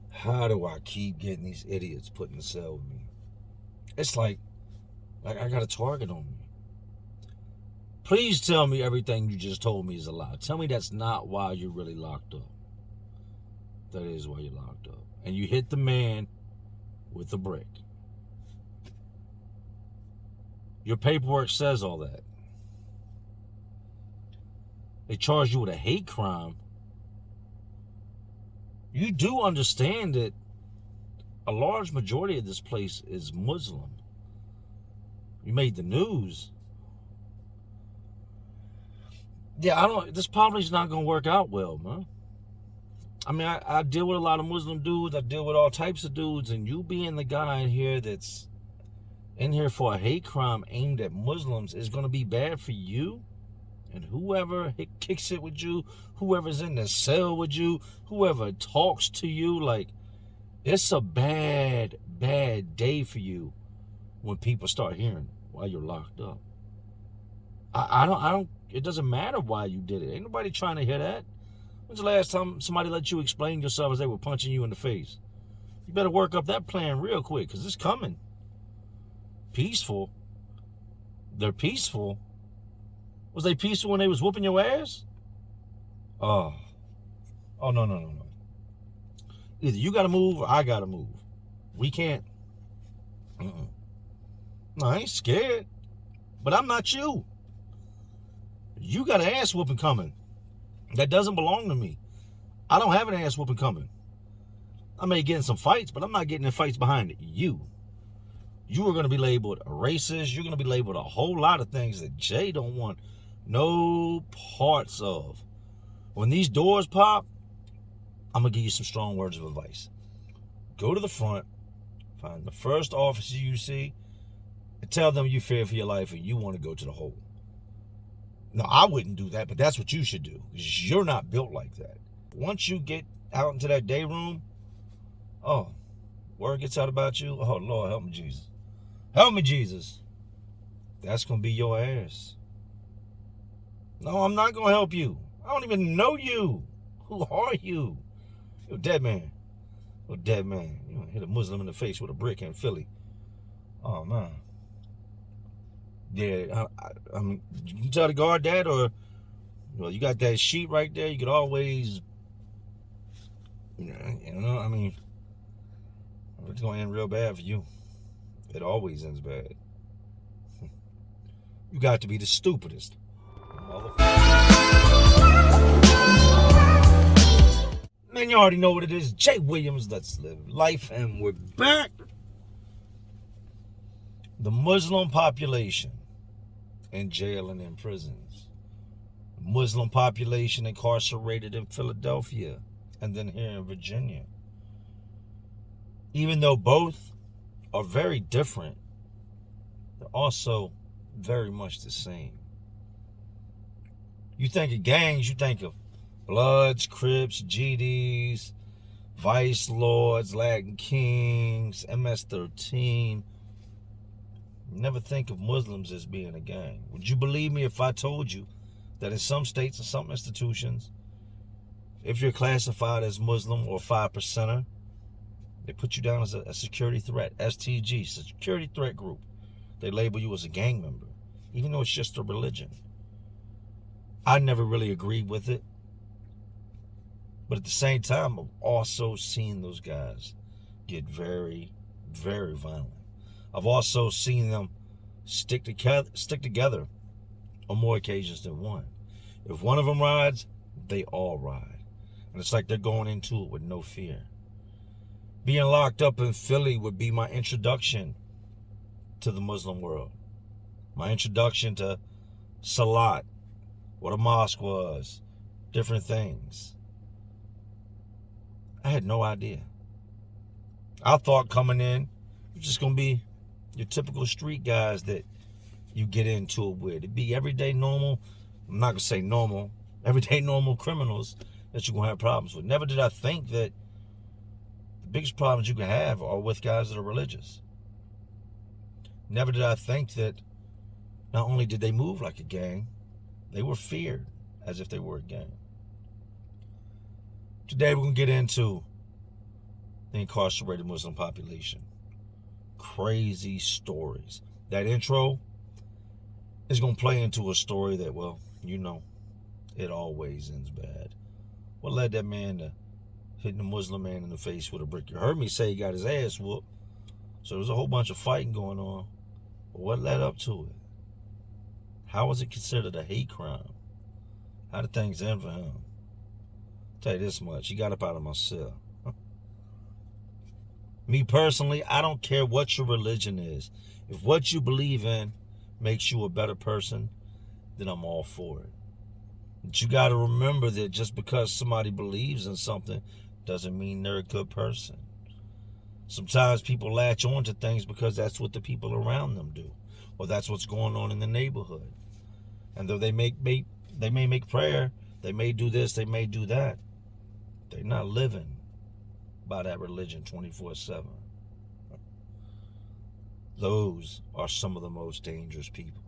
How do I keep getting these idiots put in the cell with me? It's like I got a target on me. Please tell me everything you just told me is a lie. Tell me that's not why you're really locked up. That is why you're locked up. And you hit the man with a brick. Your paperwork says all that. They charge you with a hate crime. You do understand that a large majority of this place is Muslim. You made the news. Yeah, this probably is not going to work out well, man. I mean, I deal with a lot of Muslim dudes. I deal with all types of dudes. And you being the guy in here that's in here for a hate crime aimed at Muslims is going to be bad for you. And whoever kicks it with you, whoever's in the cell with you, whoever talks to you, like, it's a bad, bad day for you when people start hearing while you're locked up. I don't, it doesn't matter why you did it. Ain't nobody trying to hear that. When's the last time somebody let you explain yourself as they were punching you in the face? You better work up that plan real quick, because it's coming. Peaceful. They're peaceful. Was they peaceful when they was whooping your ass? Oh, no. Either you got to move or I got to move. We can't. No, I ain't scared. But I'm not you. You got an ass whooping coming. That doesn't belong to me. I don't have an ass whooping coming. I may get in some fights, but I'm not getting in fights behind you. You are going to be labeled a racist. You're going to be labeled a whole lot of things that Jay don't want no parts of. When these doors pop, I'm going to give you some strong words of advice. Go to the front, find the first officer you see, and tell them you fear for your life and you want to go to the hole. No, I wouldn't do that, but that's what you should do. You're not built like that. Once you get out into that day room, oh, word gets out about you. Oh, Lord, help me, Jesus. Help me, Jesus. That's going to be your ass. No, I'm not going to help you. I don't even know you. Who are you? You're a dead man. You're a dead man. You hit a Muslim in the face with a brick in Philly. Oh, man. Yeah, I mean, you can tell the guard that, or, you got that sheet right there. You could always, I mean, it's going to end real bad for you. It always ends bad. You got to be the stupidest. Man, you already know what it is. Jay Williams, let's live life, and we're back. The Muslim population in jail and in prisons. Muslim population incarcerated in Philadelphia and then here in Virginia. Even though both are very different, they're also very much the same. You think of gangs, you think of Bloods, Crips, GDs, Vice Lords, Latin Kings, MS-13. Never think of Muslims as being a gang. Would you believe me if I told you that in some states and some institutions, if you're classified as Muslim or 5%er, they put you down as a security threat, STG, security threat group. They label you as a gang member, even though it's just a religion. I never really agreed with it. But at the same time, I've also seen those guys get very, very violent. I've also seen them stick together on more occasions than one. If one of them rides, they all ride. And it's like they're going into it with no fear. Being locked up in Philly would be my introduction to the Muslim world. My introduction to Salat, what a mosque was, different things. I had no idea. I thought coming in, you're just going to be your typical street guys that you get into it with. It'd be everyday normal, I'm not going to say normal, everyday normal criminals that you're going to have problems with. Never did I think that the biggest problems you can have are with guys that are religious. Never did I think that not only did they move like a gang, they were feared as if they were a gang. Today we're going to get into the incarcerated Muslim population. Crazy stories. That intro is going to play into a story that, well, you know, it always ends bad. What led that man to hitting a Muslim man in the face with a brick? You heard me say he got his ass whooped. So there was a whole bunch of fighting going on. But what led up to it? How was it considered a hate crime? How did things end for him? I'll tell you this much. He got up out of my cell. Me personally, I don't care what your religion is. If what you believe in makes you a better person, then I'm all for it. But you got to remember that just because somebody believes in something doesn't mean they're a good person. Sometimes people latch on to things because that's what the people around them do, or that's what's going on in the neighborhood. And though they may make prayer, they may do this, they may do that, they're not living by that religion 24/7. Those are some of the most dangerous people.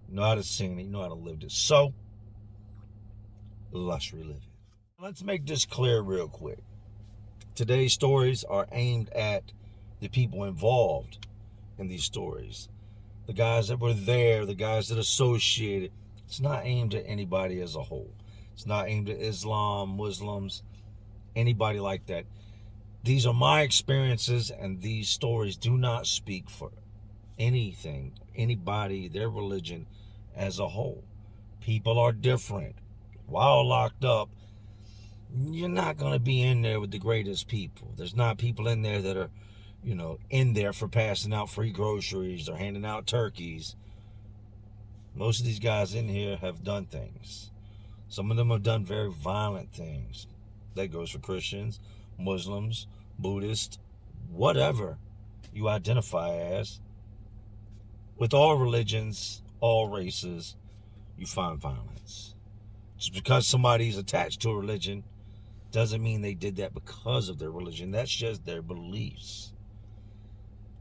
You know how to sing it, you know how to live this. So, let's relive it. Let's make this clear real quick. Today's stories are aimed at the people involved in these stories. The guys that were there, the guys that associated. It's not aimed at anybody as a whole. It's not aimed at Islam, Muslims, anybody like that. These are my experiences, and these stories do not speak for anything, anybody, their religion as a whole. People are different. While locked up, you're not going to be in there with the greatest people. There's not people in there that are, you know, in there for passing out free groceries or handing out turkeys. Most of these guys in here have done things. Some of them have done very violent things. That goes for Christians, Muslims, Buddhists, whatever you identify as. With all religions, all races, you find violence. Just because somebody's attached to a religion doesn't mean they did that because of their religion. That's just their beliefs.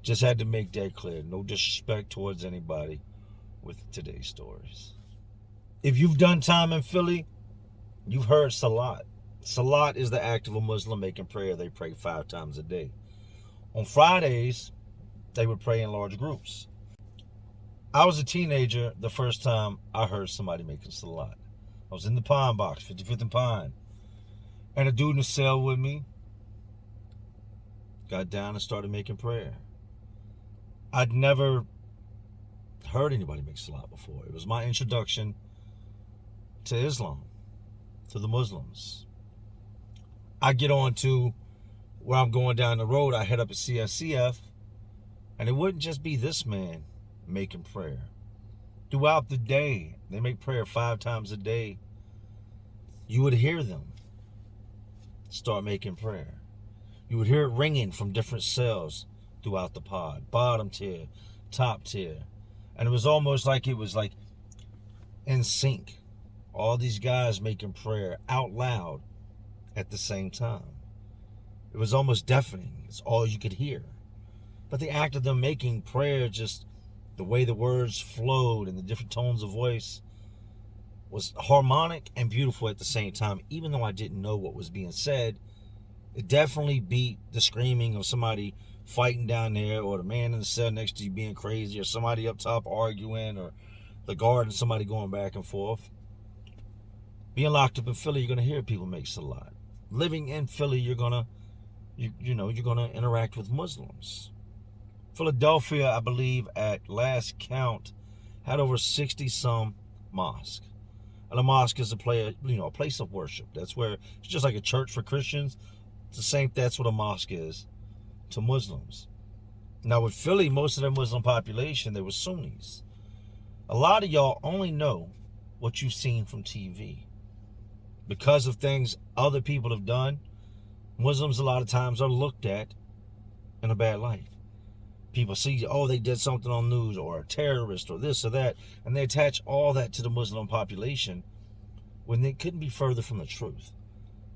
Just had to make that clear. No disrespect towards anybody with today's stories. If you've done time in Philly, you've heard Salat. Salat is the act of a Muslim making prayer. They pray 5 times a day. On Fridays, they would pray in large groups. I was a teenager the first time I heard somebody making Salat. I was in the Pine Box, 55th and Pine. And a dude in the cell with me got down and started making prayer. I'd never heard anybody make Salat before. It was my introduction to Islam, to the Muslims. I get on to where I'm going down the road. I head up at CSCF, and it wouldn't just be this man making prayer. Throughout the day, they make prayer 5 times a day. You would hear them start making prayer. You would hear it ringing from different cells throughout the pod. Bottom tier, top tier. And it was almost like it was like in sync. All these guys making prayer out loud at the same time. It was almost deafening. It's all you could hear. But the act of them making prayer, just the way the words flowed and the different tones of voice, was harmonic and beautiful at the same time. Even though I didn't know what was being said, it definitely beat the screaming of somebody fighting down there, or the man in the cell next to you being crazy, or somebody up top arguing, or the guard and somebody going back and forth. Being locked up in Philly, you're going to hear people make Salat. Living in Philly, you're going to interact with Muslims. Philadelphia, I believe, at last count, had over 60-some mosques. And a mosque is a place of worship. That's where it's just like a church for Christians. It's the same. That's what a mosque is to Muslims. Now with Philly, most of their Muslim population, they were Sunnis. A lot of y'all only know what you've seen from TV. Because of things other people have done, Muslims a lot of times are looked at in a bad light. People see, oh, they did something on news, or a terrorist, or this or that, and they attach all that to the Muslim population when they couldn't be further from the truth.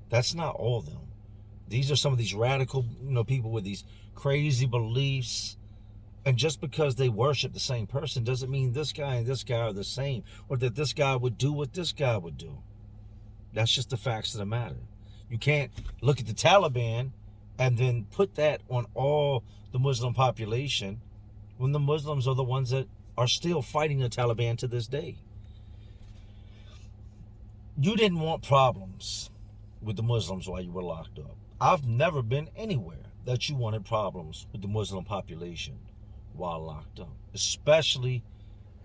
That's not all of them. These are some of these radical, people with these crazy beliefs. And just because they worship the same person doesn't mean this guy and this guy are the same, or that this guy would do what this guy would do. That's just the facts of the matter. You can't look at the Taliban and then put that on all the Muslim population when the Muslims are the ones that are still fighting the Taliban to this day. You didn't want problems with the Muslims while you were locked up. I've never been anywhere that you wanted problems with the Muslim population while locked up, especially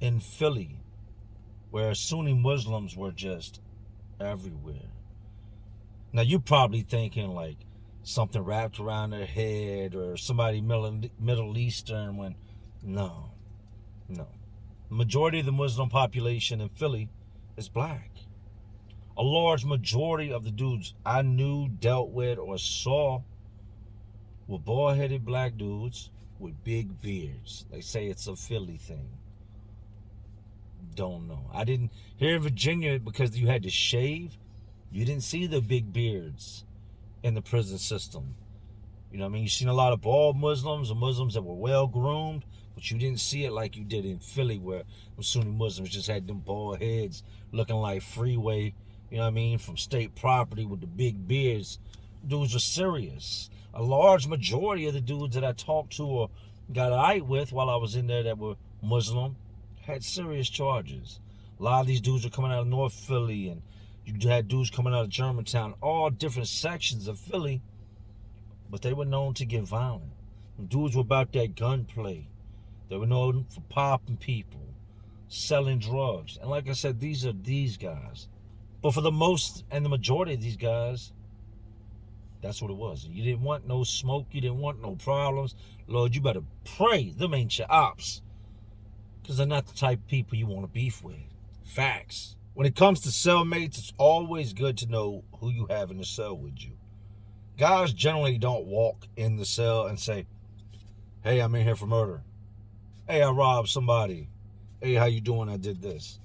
in Philly, where Sunni Muslims were just everywhere. Now, you're probably thinking like something wrapped around their head or somebody Middle Eastern, when no. The majority of the Muslim population in Philly is black. A large majority of the dudes I knew, dealt with, or saw were bald-headed black dudes with big beards. They say it's a Philly thing. Don't know. I didn't. Here in Virginia, because you had to shave, you didn't see the big beards in the prison system. You know what I mean? You've seen a lot of bald Muslims or Muslims that were well-groomed, but you didn't see it like you did in Philly, where Sunni Muslims just had them bald heads looking like Freeway, you know what I mean, from state property with the big beards. Dudes were serious. A large majority of the dudes that I talked to or got out with while I was in there that were Muslim had serious charges. A lot of these dudes were coming out of North Philly, and you had dudes coming out of Germantown, all different sections of Philly, but they were known to get violent. And dudes were about that gunplay. They were known for popping people, selling drugs. And like I said, these are these guys. But for the most and the majority of these guys, that's what it was. You didn't want no smoke. You didn't want no problems. Lord, you better pray them ain't your ops, because they're not the type of people you want to beef with. Facts. When it comes to cellmates, it's always good to know who you have in the cell with you. Guys generally don't walk in the cell and say, hey, I'm in here for murder. Hey, I robbed somebody. Hey, how you doing? I did this.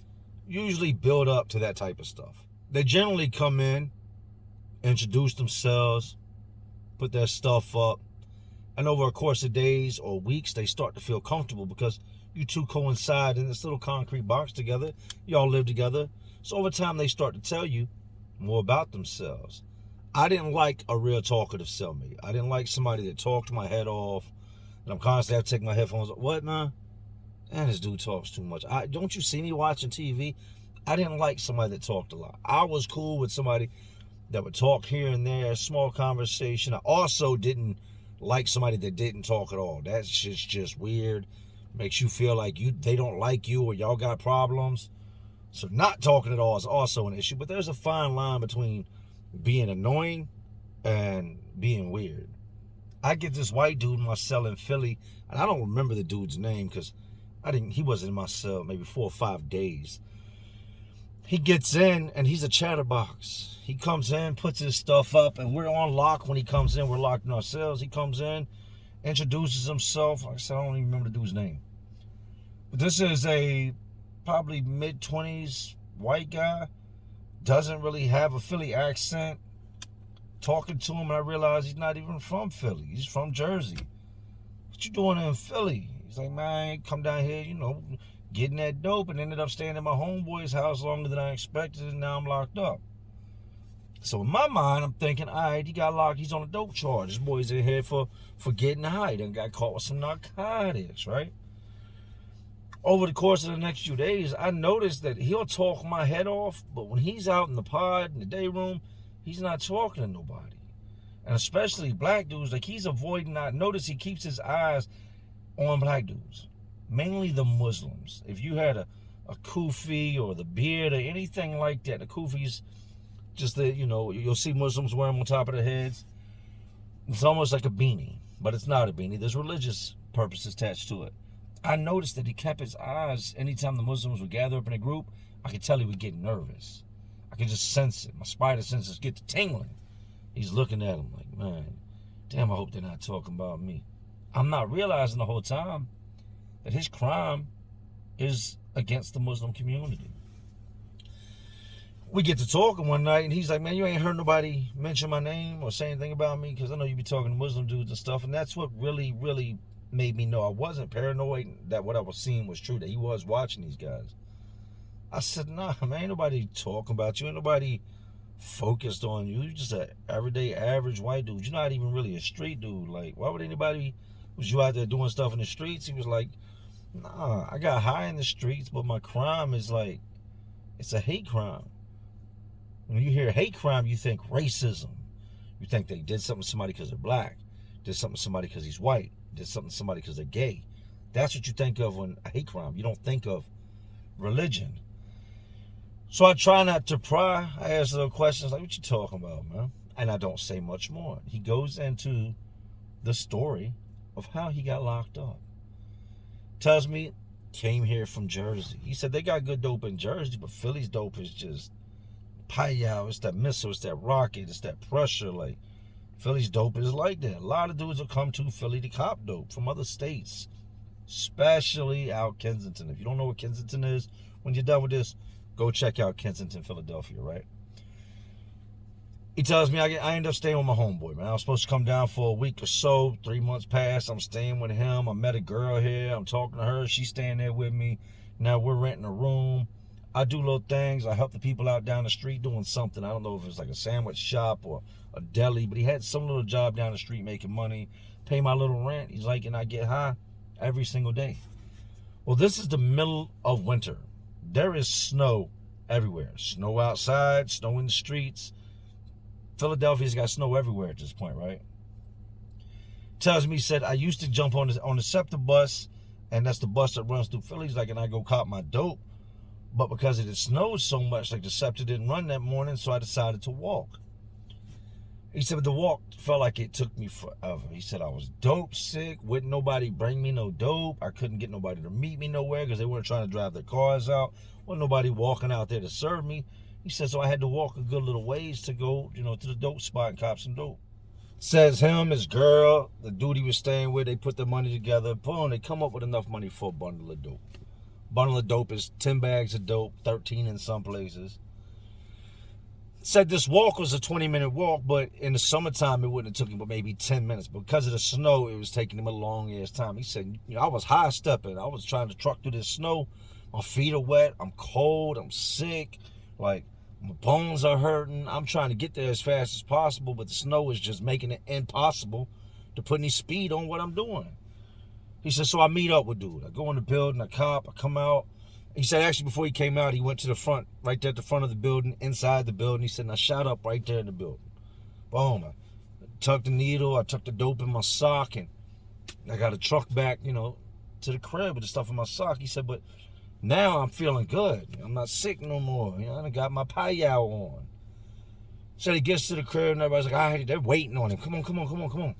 Usually build up to that type of stuff. They generally come in, introduce themselves, put their stuff up, and over a course of days or weeks, they start to feel comfortable because you two coincide in this little concrete box together. Y'all live together. So over time, they start to tell you more about themselves. I didn't like a real talkative cellmate. I didn't like somebody that talked my head off, and I'm constantly have to take my headphones off. What, man? Man, this dude talks too much. Don't you see me watching TV? I didn't like somebody that talked a lot. I was cool with somebody that would talk here and there, small conversation. I also didn't like somebody that didn't talk at all. That's just weird. Makes you feel like they don't like you or y'all got problems. So not talking at all is also an issue. But there's a fine line between being annoying and being weird. I get this white dude in my cell in Philly, and I don't remember the dude's name because he wasn't in my cell maybe 4 or 5 days. He gets in, and he's a chatterbox. He comes in, puts his stuff up, and we're on lock when he comes in. We're locked in our cells. He comes in, introduces himself. Like I said, I don't even remember the dude's name. But this is a probably mid-20s white guy. Doesn't really have a Philly accent. Talking to him, and I realize he's not even from Philly. He's from Jersey. What you doing in Philly? He's like, man, come down here, getting that dope, and ended up staying at my homeboy's house longer than I expected, and now I'm locked up. So in my mind, I'm thinking, all right, he got locked. He's on a dope charge. This boy's in here for getting high. Then got caught with some narcotics, right? Over the course of the next few days, I noticed that he'll talk my head off, but when he's out in the pod, in the day room, he's not talking to nobody. And especially black dudes, like he's avoiding. I notice he keeps his eyes on black dudes, mainly the Muslims. If you had a kufi or the beard or anything like that, the kufi's just the, you'll see Muslims wear them on top of their heads. It's almost like a beanie, but it's not a beanie. There's religious purposes attached to it. I noticed that he kept his eyes, anytime the Muslims would gather up in a group, I could tell he would get nervous. I could just sense it. My spider senses get to tingling. He's looking at him like, man, damn, I hope they're not talking about me. I'm not realizing the whole time that his crime is against the Muslim community. We get to talking one night, and he's like, man, you ain't heard nobody mention my name or say anything about me, because I know you be talking to Muslim dudes and stuff. And that's what really, really made me know I wasn't paranoid, that what I was seeing was true, that he was watching these guys. I said, nah, man, ain't nobody talking about you. Ain't nobody focused on you. You're just an everyday, average white dude. You're not even really a street dude. Like, why would anybody, was you out there doing stuff in the streets? He was like, nah, I got high in the streets, but my crime is like, it's a hate crime. When you hear hate crime, you think racism. You think they did something to somebody because they're black, did something to somebody because he's white, did something to somebody because they're gay. That's what you think of when a hate crime. You don't think of religion. So I try not to pry. I ask little questions like, what you talking about, man? And I don't say much more. He goes into the story of how he got locked up. Tells me, came here from Jersey. He said they got good dope in Jersey, but Philly's dope is just Payal, it's that missile, it's that rocket, it's that pressure. Like, Philly's dope is like that. A lot of dudes will come to Philly to cop dope from other states, especially out Kensington. If you don't know what Kensington is, when you're done with this, go check out Kensington, Philadelphia, right? He tells me I end up staying with my homeboy, man. I was supposed to come down for a week or so. 3 months passed. I'm staying with him. I met a girl here. I'm talking to her. She's staying there with me. Now we're renting a room. I do little things. I help the people out down the street doing something. I don't know if it's like a sandwich shop or a deli, but he had some little job down the street making money, pay my little rent. He's like, and I get high every single day. Well, this is the middle of winter. There is snow everywhere. Snow outside, snow in the streets. Philadelphia's got snow everywhere at this point, right? Tells me, he said, I used to jump on the SEPTA bus, and that's the bus that runs through Philly. He's like, and I go cop my dope. But because it snowed so much, like the SEPTA didn't run that morning, so I decided to walk. He said, but the walk felt like it took me forever. He said, I was dope sick. Wouldn't nobody bring me no dope. I couldn't get nobody to meet me nowhere because they weren't trying to drive their cars out. Wasn't nobody walking out there to serve me. He said, so I had to walk a good little ways to go, to the dope spot and cop some dope. Says him, his girl, the dude he was staying with, they put the money together. Boom, they come up with enough money for a bundle of dope. Bundle of dope is 10 bags of dope, 13 in some places. Said this walk was a 20-minute walk, but in the summertime, it wouldn't have took him but maybe 10 minutes. But because of the snow, it was taking him a long-ass time. He said, I was high-stepping. I was trying to truck through this snow. My feet are wet. I'm cold. I'm sick. Like, my bones are hurting. I'm trying to get there as fast as possible, but the snow is just making it impossible to put any speed on what I'm doing. He said, so I meet up with dude. I go in the building, I cop, I come out. He said, actually, before he came out, he went to the front, right there at the front of the building, inside the building. He said, and I shot up right there in the building. Boom. I tucked the needle, I tucked the dope in my sock, and I got a truck back, to the crib with the stuff in my sock. He said, but now I'm feeling good. I'm not sick no more. I done got my Payal on. So he gets to the crib, and everybody's like, all right, they're waiting on him. Come on.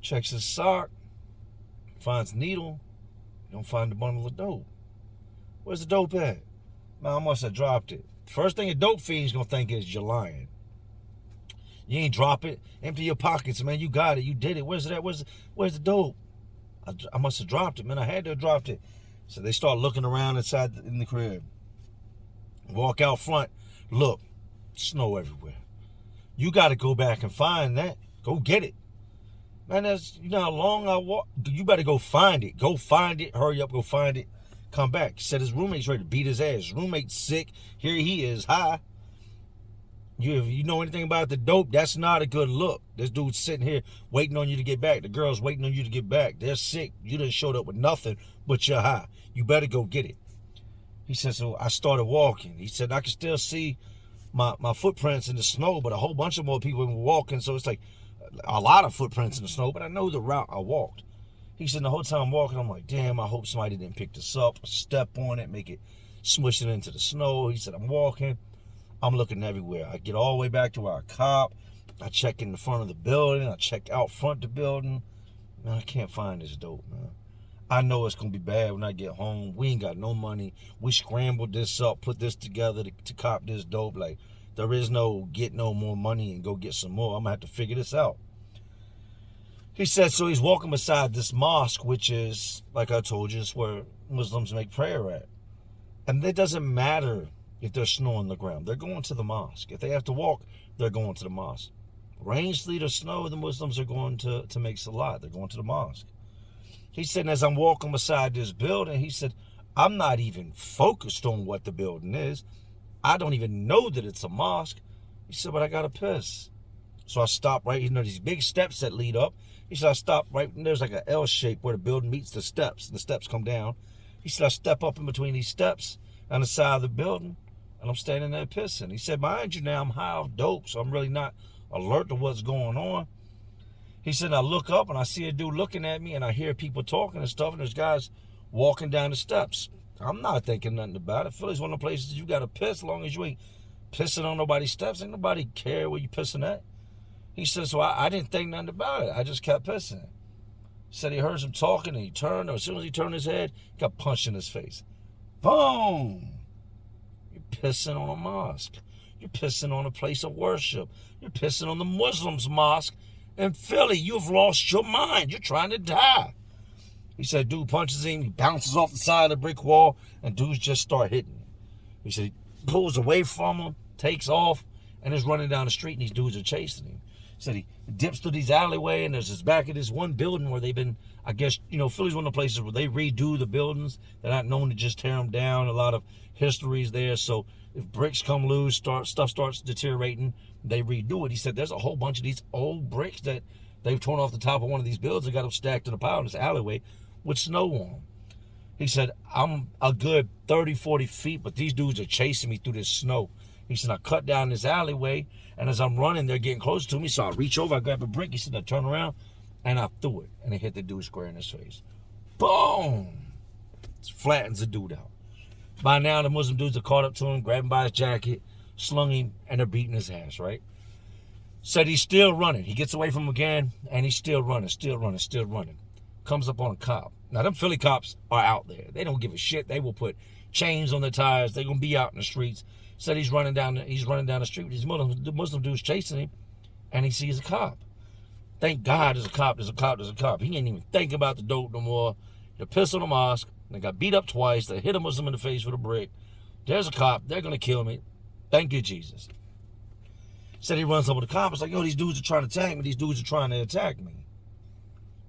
Checks his sock. Finds needle, don't find the bundle of dope. Where's the dope at? Man, I must have dropped it. First thing a dope fiend's gonna think is you're lying. You ain't drop it. Empty your pockets, man. You got it. You did it. Where's it at? Where's the dope? I must have dropped it, man. I had to have dropped it. So they start looking around in the crib. Walk out front. Look, snow everywhere. You got to go back and find that. Go get it. Man, that's, how long I walk. You better go find it. Go find it. Hurry up, go find it. Come back. He said his roommate's ready to beat his ass. His roommate's sick. Here he is, high. If you know anything about the dope, that's not a good look. This dude's sitting here waiting on you to get back. The girl's waiting on you to get back. They're sick. You done showed up with nothing, but you're high. You better go get it. He said, so I started walking. He said, I can still see my footprints in the snow, but a whole bunch of more people were walking, so it's like a lot of footprints in the snow, but I know the route I walked. He said, the whole time I'm walking, I'm like, damn, I hope somebody didn't pick this up, step on it, make it, smush it into the snow. He said, I'm walking. I'm looking everywhere. I get all the way back to where I cop. I check in the front of the building. I check out front the building. Man, I can't find this dope, man. I know it's going to be bad when I get home. We ain't got no money. We scrambled this up, put this together to cop this dope. Like, there is no get no more money and go get some more. I'm going to have to figure this out. He said, so he's walking beside this mosque, which is, like I told you, it's where Muslims make prayer at. And it doesn't matter if there's snow on the ground. They're going to the mosque. If they have to walk, they're going to the mosque. Rain, sleet, or snow, the Muslims are going to make salat. They're going to the mosque. He said, as I'm walking beside this building, he said, I'm not even focused on what the building is. I don't even know that it's a mosque. He said, but I got to piss. So I stopped right, these big steps that lead up. He said, I stopped right, and there's like an L shape where the building meets the steps, and the steps come down. He said, I step up in between these steps on the side of the building, and I'm standing there pissing. He said, mind you now, I'm high off dope, so I'm really not alert to what's going on. He said, I look up, and I see a dude looking at me, and I hear people talking and stuff, and there's guys walking down the steps. I'm not thinking nothing about it. Philly's one of the places you got to piss as long as you ain't pissing on nobody's steps. Ain't nobody care where you pissing at. He said, so I didn't think nothing about it. I just kept pissing. He said he heard some talking, and he turned. As soon as he turned his head, he got punched in his face. Boom! You're pissing on a mosque. You're pissing on a place of worship. You're pissing on the Muslims' mosque in Philly. You've lost your mind. You're trying to die. He said, dude punches him. He bounces off the side of the brick wall, and dudes just start hitting him. He said he pulls away from him, takes off, and is running down the street, and these dudes are chasing him. He said he dips through these alleyway, and there's this back of this one building where they've been, I guess, Philly's one of the places where they redo the buildings. They're not known to just tear them down. A lot of history's there. So if bricks come loose, stuff starts deteriorating, they redo it. He said there's a whole bunch of these old bricks that they've torn off the top of one of these buildings and got them stacked in a pile in this alleyway with snow on them. He said, I'm a good 30, 40 feet, but these dudes are chasing me through this snow. He said, I cut down this alleyway, and as I'm running, they're getting closer to me, so I reach over, I grab a brick. He said, I turn around, and I threw it, and it hit the dude square in his face. Boom! It flattens the dude out. By now, the Muslim dudes are caught up to him, grabbed him by his jacket, slung him, and they're beating his ass, right? Said he's still running. He gets away from him again, and he's still running. Comes up on a cop. Now, them Philly cops are out there. They don't give a shit. They will put chains on their tires. They're going to be out in the streets. Said he's running down the street. These Muslim dudes chasing him, and he sees a cop. Thank God there's a cop. He ain't even thinking about the dope no more. They piss on the mosque. They got beat up twice. They hit a Muslim in the face with a brick. There's a cop. They're going to kill me. Thank you, Jesus. Said he runs up with the cop. It's like, yo, these dudes are trying to attack me. These dudes are trying to attack me.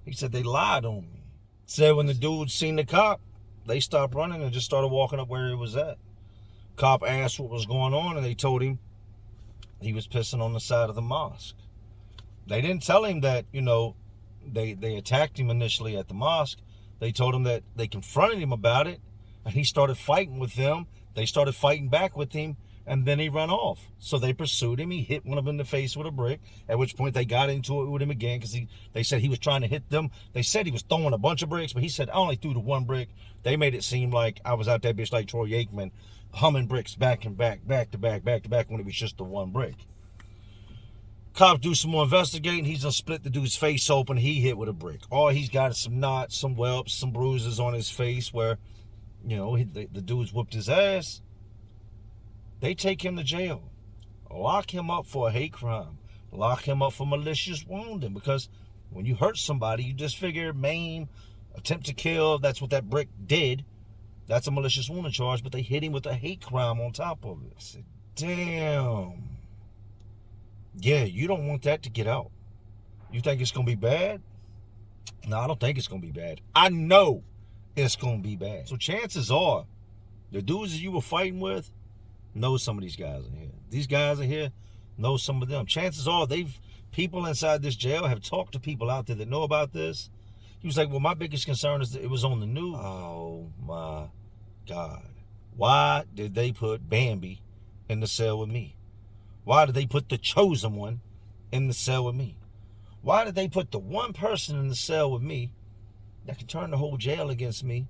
He said they lied on me. Said when the dudes seen the cop, they stopped running and just started walking up where he was at. Cop asked what was going on, and they told him he was pissing on the side of the mosque. They didn't tell him that, they attacked him initially at the mosque. They told him that they confronted him about it, and he started fighting with them. They started fighting back with him, and then he ran off. So they pursued him. He hit one of them in the face with a brick, at which point they got into it with him again because they said he was trying to hit them. They said he was throwing a bunch of bricks, but he said, I only threw the one brick. They made it seem like I was out that bitch like Troy Aikman, humming bricks back and back, back to back, when it was just the one brick. Cops do some more investigating. He's gonna split the dude's face open. He hit with a brick. All he's got is some knots, some whelps, some bruises on his face where, the dude's whooped his ass. They take him to jail, lock him up for a hate crime, lock him up for malicious wounding, because when you hurt somebody, you disfigure, maim, attempt to kill. That's what that brick did. That's a malicious wounding charge, but they hit him with a hate crime on top of it. I said, damn. Yeah, you don't want that to get out. You think it's going to be bad? No, I don't think it's going to be bad. I know it's going to be bad. So chances are, the dudes that you were fighting with know some of these guys in here. These guys in here know some of them. Chances are, people inside this jail have talked to people out there that know about this. He was like, well, my biggest concern is that it was on the news. Oh, my God. Why did they put Bambi in the cell with me? Why did they put the chosen one in the cell with me? Why did they put the one person in the cell with me that can turn the whole jail against me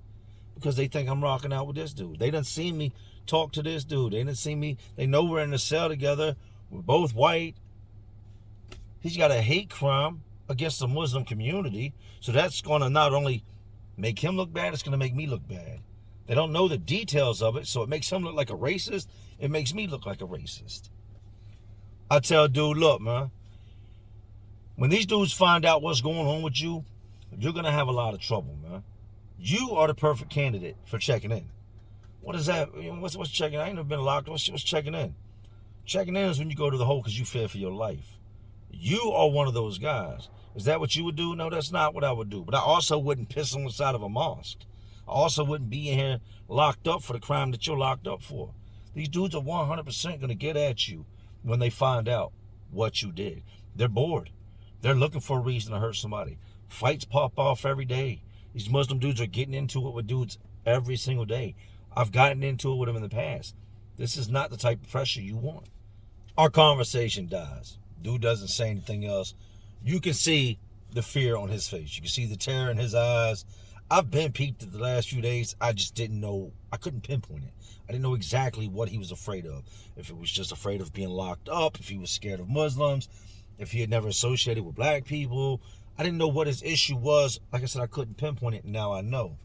because they think I'm rocking out with this dude? They done seen me talk to this dude. They done seen me. They know we're in the cell together. We're both white. He's got a hate crime against the Muslim community. So that's going to not only make him look bad, it's going to make me look bad. They don't know the details of it, so it makes him look like a racist. It makes me look like a racist. I tell dude, look, man, when these dudes find out what's going on with you, you're going to have a lot of trouble, man. You are the perfect candidate for checking in. What is that? What's checking in? I ain't never been locked. What's checking in? Checking in is when you go to the hole because you fear for your life. You are one of those guys. Is that what you would do? No, that's not what I would do. But I also wouldn't piss on the side of a mosque. I also wouldn't be in here locked up for the crime that you're locked up for. These dudes are 100% going to get at you. when they find out what you did. They're bored. They're looking for a reason to hurt somebody. Fights pop off every day. These Muslim dudes are getting into it with dudes every single day. I've gotten into it with them in the past. This is not the type of pressure you want. Our conversation dies. Dude doesn't say anything else. You can see the fear on his face. You can see the terror in his eyes. I've been peeped at the last few days. I just didn't know. I couldn't pinpoint it. I didn't know exactly what he was afraid of. If it was just afraid of being locked up, if he was scared of Muslims, if he had never associated with black people. I didn't know what his issue was. Like I said, I couldn't pinpoint it. Now I know.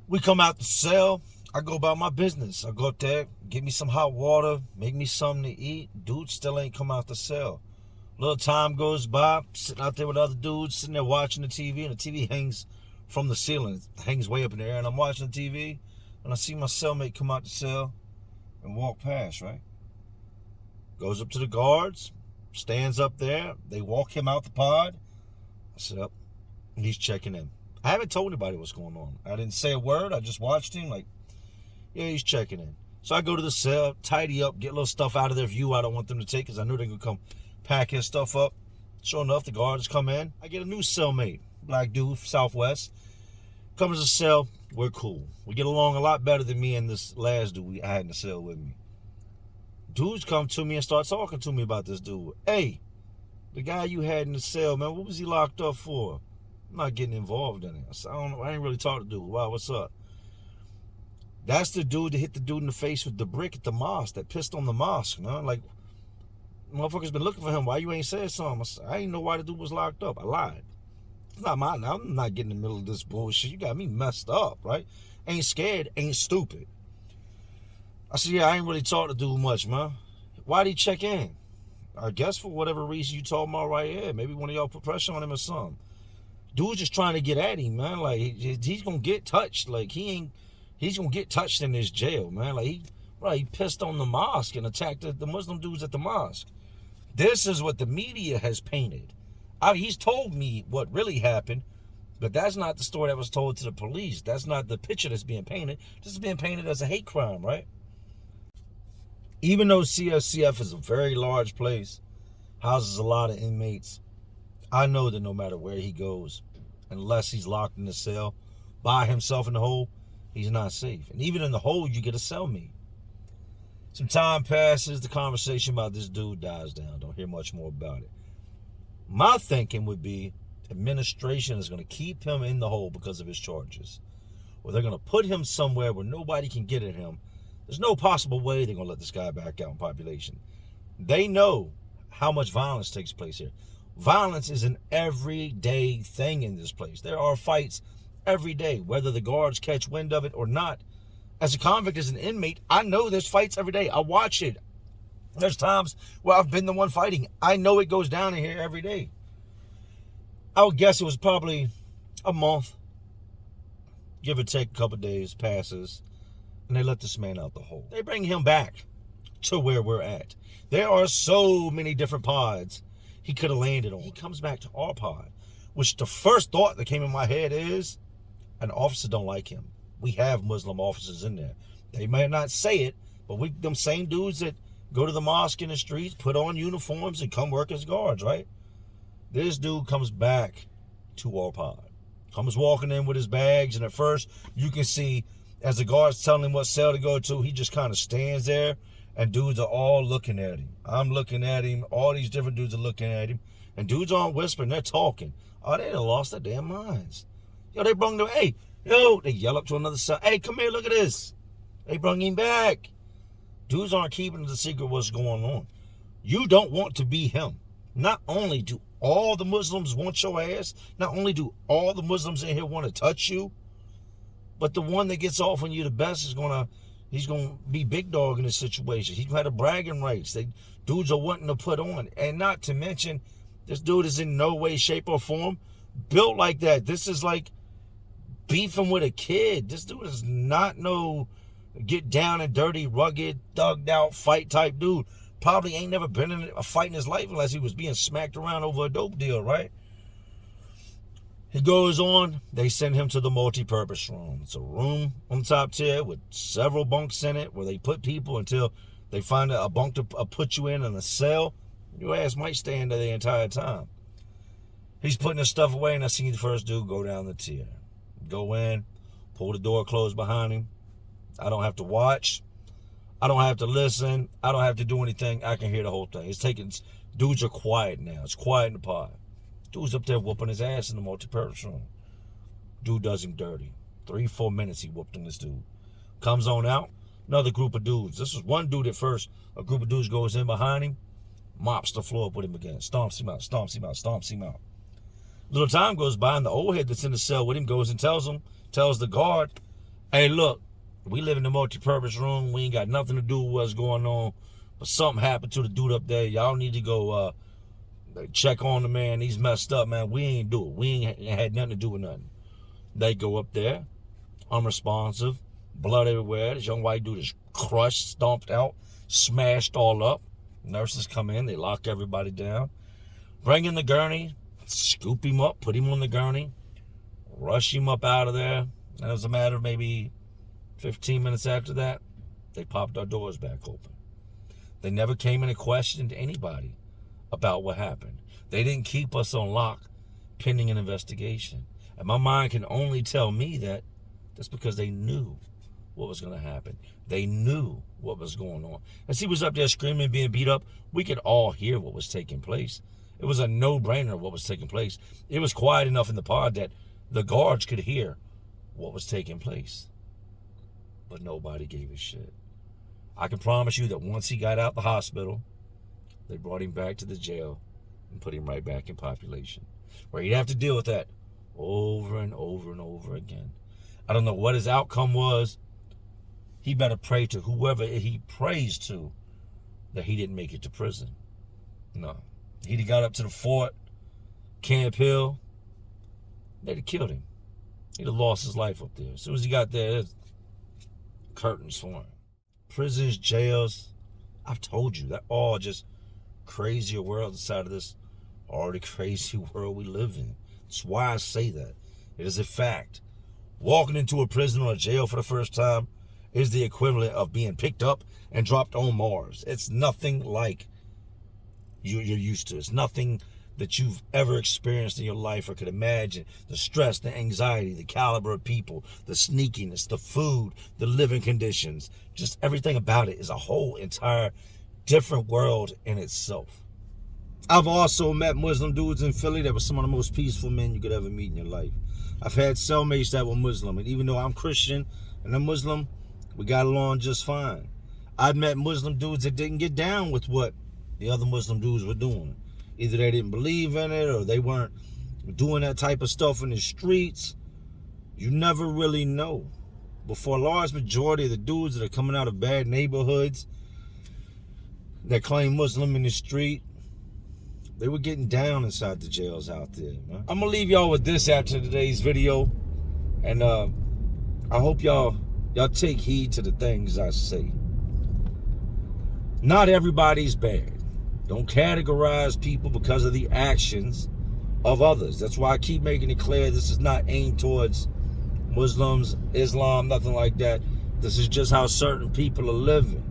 We come out the cell. I go about my business. I go up there, get me some hot water, make me something to eat. Dude still ain't come out the cell. Little time goes by, sitting out there with other dudes, sitting there watching the TV, and the TV hangs from the ceiling. It hangs way up in the air, and I'm watching the TV, and I see my cellmate come out the cell and walk past, right? Goes up to the guards, stands up there. They walk him out the pod. I sit up, and he's checking in. I haven't told anybody what's going on. I didn't say a word. I just watched him like, yeah, he's checking in. So I go to the cell, tidy up, get a little stuff out of their view I don't want them to take because I knew they could come pack his stuff up. Sure enough, the guards come in. I get a new cellmate, black dude, Southwest. Comes to the cell. We're cool. We get along a lot better than me and this last dude I had in the cell with me. Dudes come to me and start talking to me about this dude. Hey, the guy you had in the cell, man, what was he locked up for? I'm not getting involved in it. I said, I don't know. I ain't really talked to dude. Wow, what's up? That's the dude that hit the dude in the face with the brick at the mosque, that pissed on the mosque, man. Like, motherfuckers been looking for him. Why you ain't said something? I didn't know why the dude was locked up. I lied. It's not mine. I'm not getting in the middle of this bullshit. You got me messed up, right? Ain't scared, ain't stupid. I said, yeah, I ain't really talked to dude much, man. Why'd he check in? I guess for whatever reason you told him all right here. Maybe one of y'all put pressure on him or something. Dude's just trying to get at him, man. Like, he's going to get touched. Like, he's going to get touched in this jail, man. Like, he pissed on the mosque and attacked the Muslim dudes at the mosque. This is what the media has painted. He's told me what really happened, but that's not the story that was told to the police. That's not the picture that's being painted. This is being painted as a hate crime, right? Even though CFCF is a very large place, houses a lot of inmates, I know that no matter where he goes, unless he's locked in the cell by himself in the hole, he's not safe. And even in the hole, you get a cellmate. Some time passes, the conversation about this dude dies down. Don't hear much more about it. My thinking would be administration is going to keep him in the hole because of his charges. Or they're going to put him somewhere where nobody can get at him. There's no possible way they're going to let this guy back out in population. They know how much violence takes place here. Violence is an everyday thing in this place. There are fights every day, whether the guards catch wind of it or not. As a convict, as an inmate, I know there's fights every day. I watch it. There's times where I've been the one fighting. I know it goes down in here every day. I would guess it was probably a month, give or take a couple days, passes, and they let this man out the hole. They bring him back to where we're at. There are so many different pods he could have landed on. He comes back to our pod, which the first thought that came in my head is, an officer don't like him. We have Muslim officers in there. They may not say it, but them same dudes that go to the mosque in the streets, put on uniforms, and come work as guards, right? This dude comes back to our pod. Comes walking in with his bags, and at first, you can see, as the guard's telling him what cell to go to, he just kind of stands there, and dudes are all looking at him. I'm looking at him. All these different dudes are looking at him. And dudes aren't whispering. They're talking. Oh, they done lost their damn minds. Yo, they brung them, hey, yo, they yell up to another side. Hey, come here, look at this. They brung him back. Dudes aren't keeping the secret what's going on. You don't want to be him. Not only do all the Muslims want your ass, not only do all the Muslims in here want to touch you, but the one that gets off on you the best is he's gonna be big dog in this situation. He's gonna have the bragging rights. Dudes are wanting to put on. And not to mention, this dude is in no way, shape, or form built like that. This is like beefing with a kid. This dude is not no get down and dirty, rugged, thugged out, fight type dude. Probably ain't never been in a fight in his life unless he was being smacked around over a dope deal, right? He goes on, they send him to the multi-purpose room. It's a room on the top tier with several bunks in it where they put people until They find a bunk to put you in a cell, your ass might stay in there the entire time. He's putting his stuff away, and I see the first dude go down the tier. Go in, pull the door closed behind him. I don't have to watch. I don't have to listen. I don't have to do anything. I can hear the whole thing. Dudes are quiet now. It's quiet in the pod. Dude's up there whooping his ass in the multi-purpose room. Dude does him dirty. 3-4 minutes he whooped on this dude. Comes on out, another group of dudes. This was one dude at first. A group of dudes goes in behind him, mops the floor up with him again. Stomps him out, stomps him out, stomps him out. Little time goes by, and the old head that's in the cell with him goes and tells the guard, hey, look, we live in the multi-purpose room. We ain't got nothing to do with what's going on. But something happened to the dude up there. Y'all need to go check on the man. He's messed up, man. We ain't do it. We ain't had nothing to do with nothing. They go up there, unresponsive, blood everywhere. This young white dude is crushed, stomped out, smashed all up. Nurses come in. They lock everybody down. Bring in the gurney. Scoop him up, put him on the gurney, rush him up out of there. And it was a matter of maybe 15 minutes after that, they popped our doors back open. They never came in and questioned anybody about what happened. They didn't keep us on lock pending an investigation. And my mind can only tell me that that's because they knew what was going to happen. They knew what was going on. As he was up there screaming, being beat up, we could all hear what was taking place. It was a no-brainer what was taking place. It was quiet enough in the pod that the guards could hear what was taking place. But nobody gave a shit. I can promise you that once he got out the hospital, they brought him back to the jail and put him right back in population, where he'd have to deal with that over and over and over again. I don't know what his outcome was. He better pray to whoever he prays to that he didn't make it to prison. No. He'd have got up to the fort, Camp Hill, they'd have killed him. He'd have lost his life up there. As soon as he got there, there's curtains for him. Prisons, jails, I've told you, that all just crazier world inside of this already crazy world we live in. That's why I say that. It is a fact. Walking into a prison or a jail for the first time is the equivalent of being picked up and dropped on Mars. It's nothing like you're used to. It's nothing that you've ever experienced in your life or could imagine. The stress, the anxiety, the caliber of people, the sneakiness, the food, the living conditions, just everything about it is a whole entire different world in itself. I've also met Muslim dudes in Philly that were some of the most peaceful men you could ever meet in your life. I've had cellmates that were Muslim, and even though I'm Christian and I'm Muslim, we got along just fine. I've met Muslim dudes that didn't get down with what the other Muslim dudes were doing. Either they didn't believe in it or they weren't doing that type of stuff in the streets. You never really know. But for a large majority of the dudes that are coming out of bad neighborhoods that claim Muslim in the street, they were getting down inside the jails out there, man. I'm gonna leave y'all with this after today's video. And I hope y'all take heed to the things I say. Not everybody's bad. Don't categorize people because of the actions of others. That's why I keep making it clear this is not aimed towards Muslims, Islam, nothing like that. This is just how certain people are living.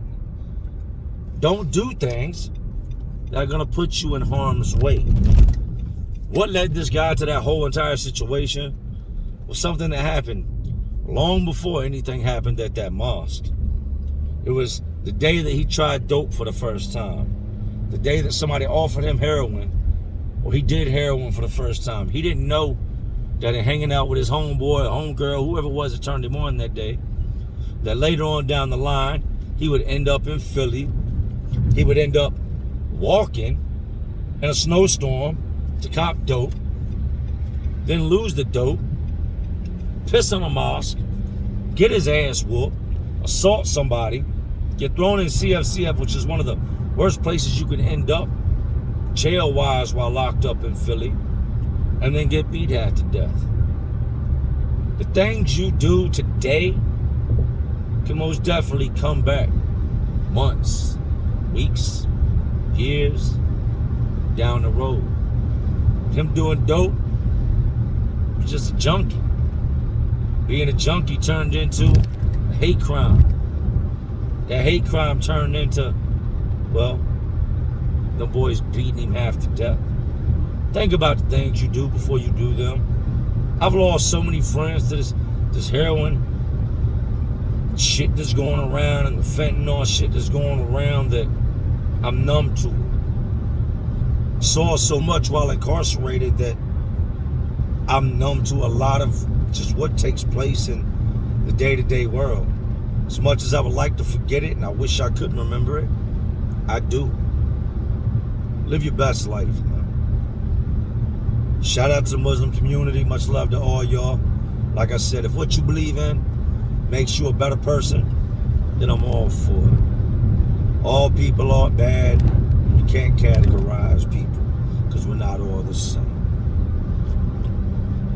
Don't do things that are going to put you in harm's way. What led this guy to that whole entire situation was something that happened long before anything happened at that mosque. It was the day that he tried dope for the first time. The day that somebody offered him heroin, or he did heroin for the first time. He didn't know that in hanging out with his homeboy or homegirl, whoever it was that turned him on that day, that later on down the line, he would end up in Philly. He would end up walking in a snowstorm to cop dope, then lose the dope, piss on a mosque, get his ass whooped, assault somebody, get thrown in CFCF, which is one of the worst places you can end up jail-wise while locked up in Philly, and then get beat half to death. The things you do today can most definitely come back months, weeks, years down the road. Him doing dope was just a junkie. Being a junkie turned into a hate crime. That hate crime turned into Well, them boys beating him half to death. Think about the things you do before you do them. I've lost so many friends to this heroin shit that's going around and the fentanyl shit that's going around that I'm numb to it. Saw so much while incarcerated that I'm numb to a lot of just what takes place in the day-to-day world. As much as I would like to forget it and I wish I couldn't remember it, I do. Live your best life, man. Shout out to the Muslim community. Much love to all y'all. Like I said, if what you believe in makes you a better person, then I'm all for it. All people aren't bad. You can't categorize people because we're not all the same.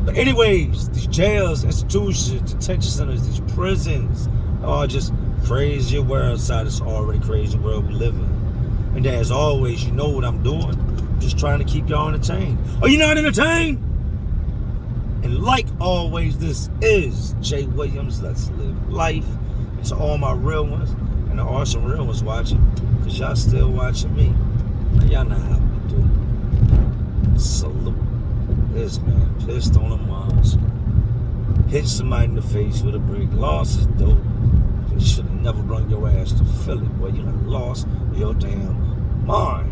But anyways, these jails, institutions, detention centers, these prisons are just crazy world inside this already crazy world we live in. And as always, you know what I'm doing. I'm just trying to keep y'all entertained. Are you not entertained? And like always, this is Jay Williams. Let's live life. And to all my real ones, and there are some real ones watching, because y'all still watching me. Now, y'all know how we do. Salute. This man pissed on a mosque. Hit somebody in the face with a brick. Loss is dope. You should have never brung your ass to Philly, boy. You done lost your damn mind.